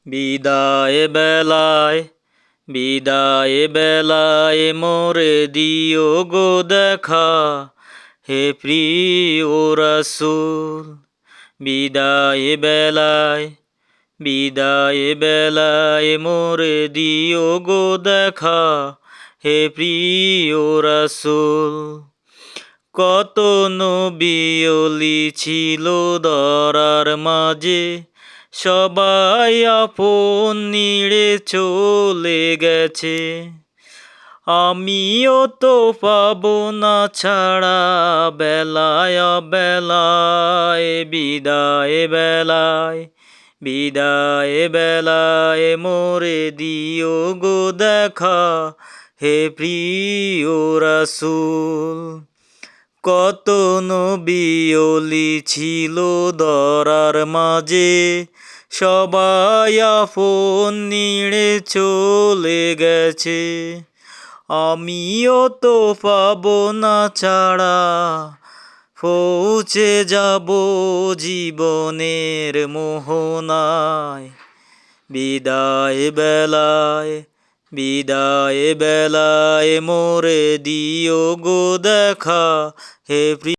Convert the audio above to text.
বিদায় বেলায় বিদায় বেলায় মোরে দিও গো দেখা, হে প্রিয় রাসূল। বিদায় বেলায় মোরে দিও গো দেখা, হে প্রিয় রাসূল। কত নবী ওলি ছিল ধরার মাঝে, সবাই আপন নিড়ে চলে গেছে। আমিও তো পাবো না ছাড়া বেলায় বেলায়। বিদায় বেলায় মোরে দিও গো দেখা, হে প্রিয় রাসূল। কত নবী ওলি ছিল ধরার মাঝে, সবাই আপন নিড়ে চলে গেছে। আমিও তো পাবো না ছাড়া পৌঁছে যাব জীবনের মোহনায়। বিদায় বেলায় মোরে দিও গো দেখা, হে